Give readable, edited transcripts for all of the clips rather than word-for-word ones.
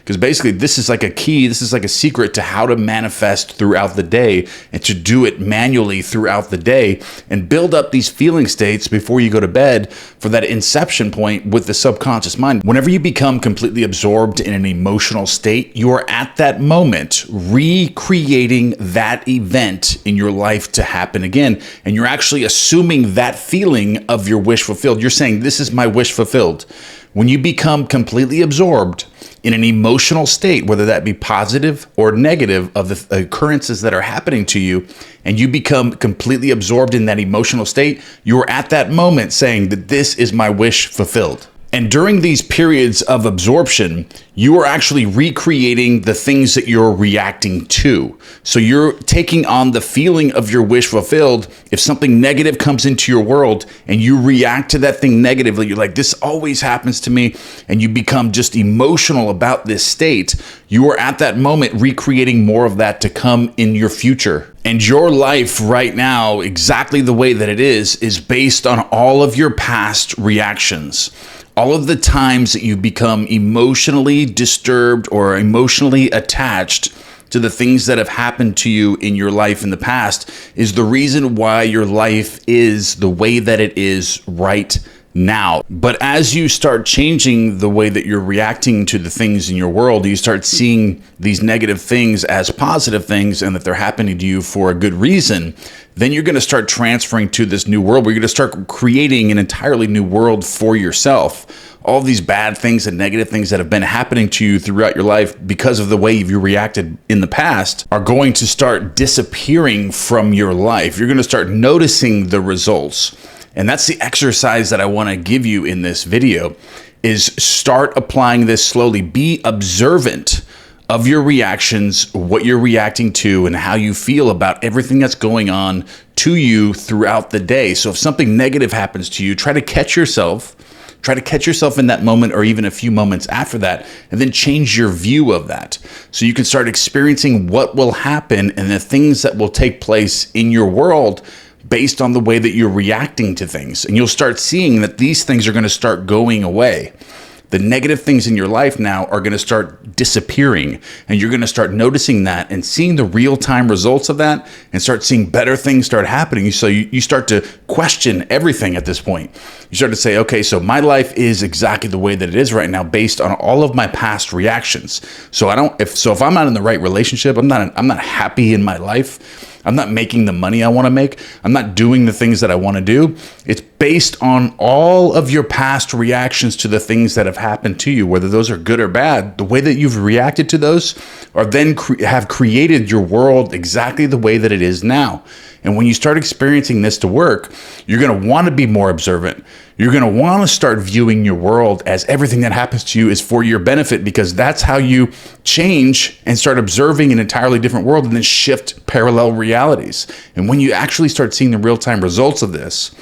because basically this is like a key, this is like a secret to how to manifest throughout the day and to do it manually throughout the day and build up these feeling states before you go to bed for that inception point with the subconscious mind. Whenever you become completely absorbed in an emotional state, you are at that moment recreating that event in your life to happen again. And you're actually assuming that feeling of your wish fulfilled. You're saying, this is my wish fulfilled. When you become completely absorbed in an emotional state, whether that be positive or negative of the occurrences that are happening to you, and you become completely absorbed in that emotional state, you're at that moment saying that this is my wish fulfilled. And during these periods of absorption, you are actually recreating the things that you're reacting to. So you're taking on the feeling of your wish fulfilled. If something negative comes into your world and you react to that thing negatively, you're like, this always happens to me, and you become just emotional about this state, you are at that moment recreating more of that to come in your future. And your life right now, exactly the way that it is based on all of your past reactions. All of the times that you become emotionally disturbed or emotionally attached to the things that have happened to you in your life in the past is the reason why your life is the way that it is right now. But as you start changing the way that you're reacting to the things in your world, you start seeing these negative things as positive things and that they're happening to you for a good reason. Then you're going to start transferring to this new world where you're going to start creating an entirely new world for yourself. All these bad things and negative things that have been happening to you throughout your life because of the way you reacted in the past are going to start disappearing from your life. You're going to start noticing the results. And that's the exercise that I want to give you in this video, is start applying this slowly. Be observant of your reactions, what you're reacting to, and how you feel about everything that's going on to you throughout the day. So if something negative happens to you, try to catch yourself in that moment or even a few moments after that, and then change your view of that. So you can start experiencing what will happen and the things that will take place in your world based on the way that you're reacting to things. And you'll start seeing that these things are going to start going away. The negative things in your life now are going to start disappearing, and you're going to start noticing that and seeing the real-time results of that and start seeing better things start happening. So you start to question everything at this point. You start to say, okay, so my life is exactly the way that it is right now based on all of my past reactions. So if I'm not in the right relationship, I'm not happy in my life, I'm not making the money I want to make, I'm not doing the things that I want to do, it's based on all of your past reactions to the things that have happened to you, whether those are good or bad. The way that you've reacted to those are then have created your world exactly the way that it is now. And when you start experiencing this to work, you're going to want to be more observant. You're going to want to start viewing your world as everything that happens to you is for your benefit, because that's how you change and start observing an entirely different world and then shift parallel realities. And when you actually start seeing the real-time results of this,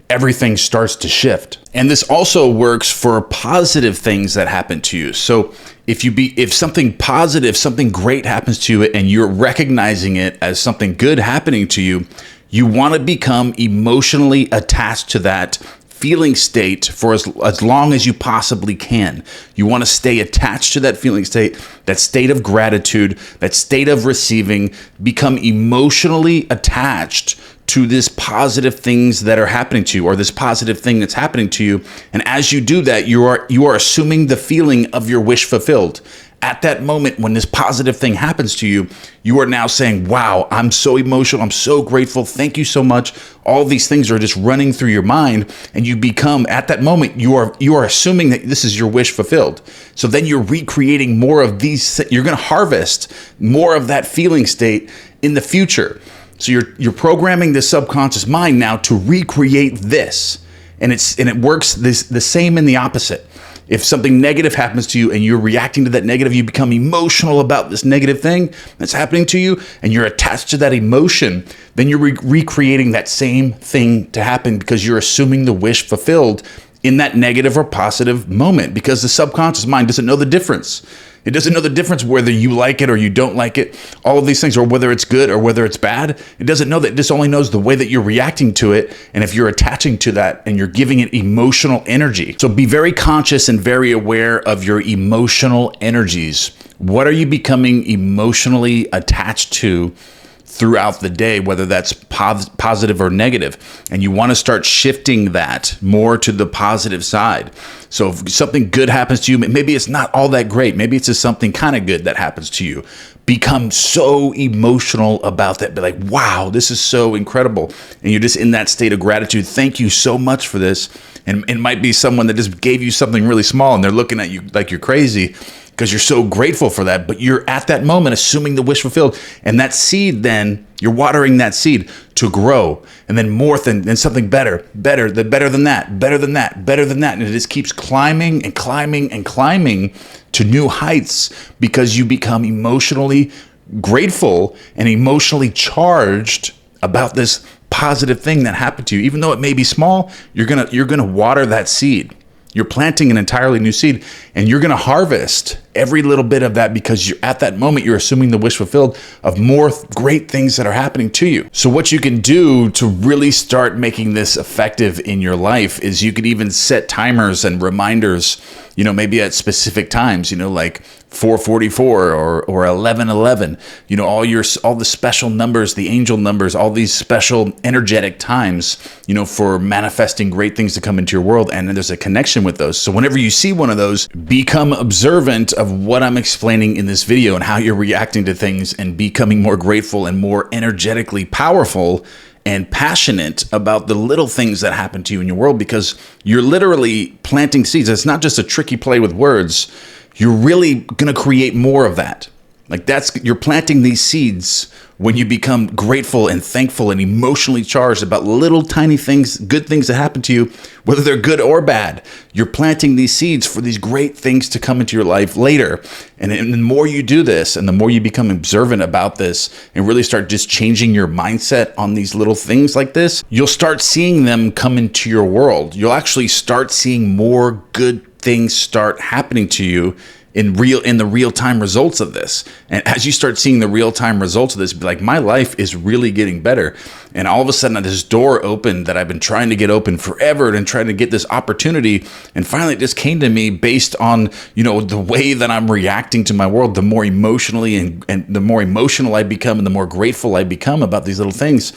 everything starts to shift. And this also works for positive things that happen to you. So if something positive, something great happens to you and you're recognizing it as something good happening to you, you want to become emotionally attached to that feeling state for as long as you possibly can. You want to stay attached to that feeling state, that state of gratitude, that state of receiving. Become emotionally attached to this positive things that are happening to you, or this positive thing that's happening to you. And as you do that, you are assuming the feeling of your wish fulfilled. At that moment, when this positive thing happens to you, you are now saying, wow, I'm so emotional. I'm so grateful. Thank you so much. All these things are just running through your mind, and you become, at that moment, you are assuming that this is your wish fulfilled. So then you're recreating more of these. You're going to harvest more of that feeling state in the future. So you're programming the subconscious mind now to recreate this, and it works the same in the opposite. If something negative happens to you and you're reacting to that negative, you become emotional about this negative thing that's happening to you, and you're attached to that emotion, then you're recreating that same thing to happen because you're assuming the wish fulfilled in that negative or positive moment, because the subconscious mind doesn't know the difference. It doesn't know the difference whether you like it or you don't like it, all of these things, or whether it's good or whether it's bad. It doesn't know that. It just only knows the way that you're reacting to it, and if you're attaching to that and you're giving it emotional energy. So be very conscious and very aware of your emotional energies. What are you becoming emotionally attached to throughout the day, whether that's positive or negative? And you want to start shifting that more to the positive side. So if something good happens to you, maybe it's not all that great. Maybe it's just something kind of good that happens to you. Become so emotional about that. Be like, wow, this is so incredible. And you're just in that state of gratitude. Thank you so much for this. And it might be someone that just gave you something really small and they're looking at you like you're crazy, because you're so grateful for that. But you're at that moment assuming the wish fulfilled. And that seed, then you're watering that seed to grow, and then more than something better than that. And it just keeps climbing and climbing and climbing to new heights, because you become emotionally grateful and emotionally charged about this positive thing that happened to you. Even though it may be small, you're gonna water that seed. You're planting an entirely new seed, and you're going to harvest every little bit of that, because you're at that moment, you're assuming the wish fulfilled of more great things that are happening to you. So what you can do to really start making this effective in your life is you could even set timers and reminders, maybe at specific times, like 4:44 or 11:11, all the special numbers, the angel numbers, all these special energetic times, for manifesting great things to come into your world. And then there's a connection with those. So whenever you see one of those, become observant of what I'm explaining in this video and how you're reacting to things, and becoming more grateful and more energetically powerful and passionate about the little things that happen to you in your world, because you're literally planting seeds. It's not just a tricky play with words. You're really going to create more of that. You're planting these seeds when you become grateful and thankful and emotionally charged about little tiny things, good things that happen to you, whether they're good or bad. You're planting these seeds for these great things to come into your life later. And the more you do this, and the more you become observant about this, and really start just changing your mindset on these little things like this, you'll start seeing them come into your world. You'll actually start seeing more good things start happening to you in the real-time results of this. And as you start seeing the real-time results of this, be like, my life is really getting better. And all of a sudden, this door opened that I've been trying to get open forever, and trying to get this opportunity. And finally, it just came to me based on, the way that I'm reacting to my world. The more emotionally and the more emotional I become, and the more grateful I become about these little things,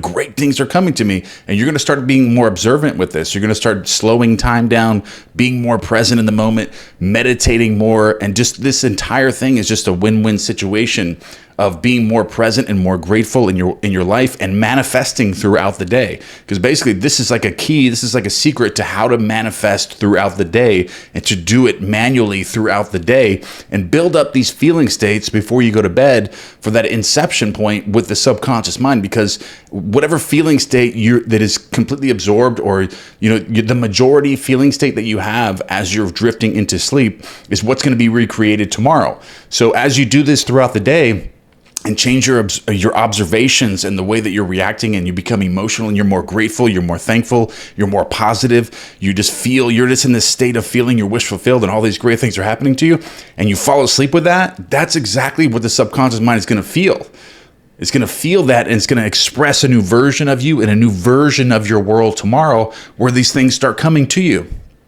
great things are coming to me. And you're going to start being more observant with this. You're going to start slowing time down, being more present in the moment, meditating more. And just this entire thing is just a win-win situation of being more present and more grateful in your life, and manifesting throughout the day. Because basically, this is like a key, this is like a secret to how to manifest throughout the day, and to do it manually throughout the day, and build up these feeling states before you go to bed for that inception point with the subconscious mind. Because whatever feeling state that is completely absorbed, or the majority feeling state that you have as you're drifting into sleep, is what's going to be recreated tomorrow. So as you do this throughout the day, and change your observations and the way that you're reacting, and you become emotional, and you're more grateful, you're more thankful, you're more positive, you're just in this state of feeling your wish fulfilled, and all these great things are happening to you, and you fall asleep with that, that's exactly what the subconscious mind is going to feel. It's going to feel that, and it's going to express a new version of you and a new version of your world tomorrow, where these things start coming to you.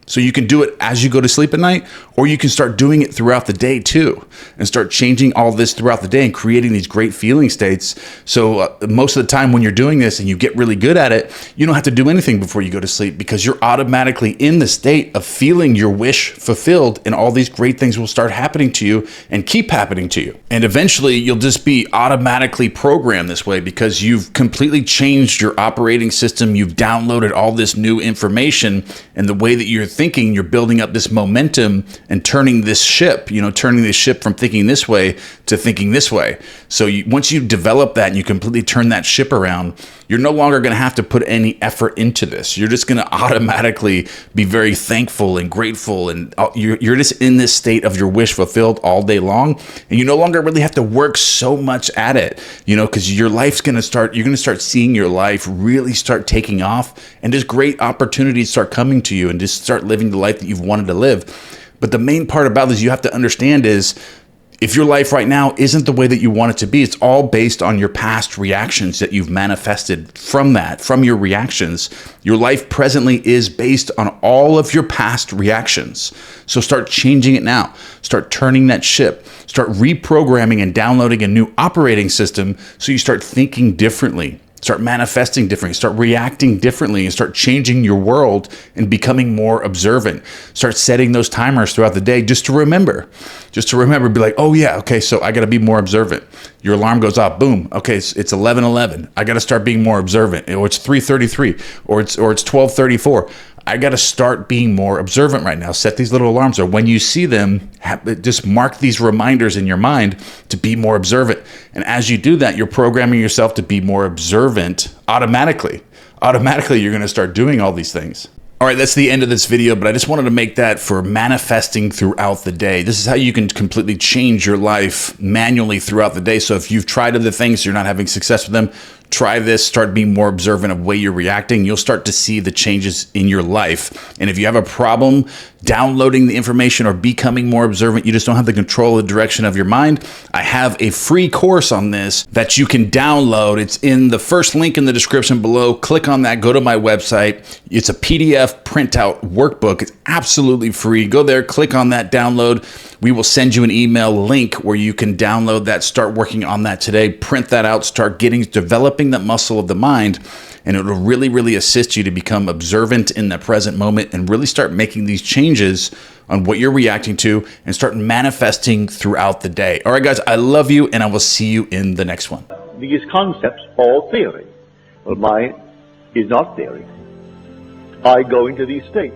So you can do it as you go to sleep at night, or you can start doing it throughout the day too, and start changing all this throughout the day and creating these great feeling states. So most of the time when you're doing this and you get really good at it, you don't have to do anything before you go to sleep, because you're automatically in the state of feeling your wish fulfilled, and all these great things will start happening to you and keep happening to you. And eventually you'll just be automatically programmed this way, because you've completely changed your operating system. You've downloaded all this new information, and the way that you're thinking, you're building up this momentum and turning this ship from thinking this way to thinking this way. So once you develop that and you completely turn that ship around, you're no longer going to have to put any effort into this. You're just going to automatically be very thankful and grateful, and you're just in this state of your wish fulfilled all day long, and you no longer really have to work so much at it, because your life's going to start, you're going to start seeing your life really start taking off, and just great opportunities start coming to you, and just start living the life that you've wanted to live. But the main part about this you have to understand is, if your life right now isn't the way that you want it to be, it's all based on your past reactions that you've manifested from your reactions. Your life presently is based on all of your past reactions. So start changing it now. Start turning that ship. Start reprogramming and downloading a new operating system so you start thinking differently. Start manifesting differently, start reacting differently, and start changing your world and becoming more observant. Start setting those timers throughout the day just to remember, be like, oh yeah, okay, so I got to be more observant. Your alarm goes off, boom, okay, it's 11:11. I got to start being more observant. Or it's 3:33, or it's 12:34. I got to start being more observant right now. Set these little alarms, or when you see them, just mark these reminders in your mind to be more observant. And as you do that, you're programming yourself to be more observant automatically. Automatically, you're going to start doing all these things. All right, that's the end of this video, but I just wanted to make that for manifesting throughout the day. This is how you can completely change your life manually throughout the day. So if you've tried other things, you're not having success with them, try this, start being more observant of the way you're reacting. You'll start to see the changes in your life. And if you have a problem downloading the information or becoming more observant, you just don't have the control of the direction of your mind, I have a free course on this that you can download. It's in the first link in the description below. Click on that, go to my website. It's a PDF printout workbook. It's absolutely free. Go there, click on that, download. We will send you an email link where you can download that, start working on that today, print that out, start developing that muscle of the mind, and it will really, really assist you to become observant in the present moment and really start making these changes on what you're reacting to and start manifesting throughout the day. All right, guys, I love you, and I will see you in the next one. These concepts are theory. Well, mine is not theory. I go into these states.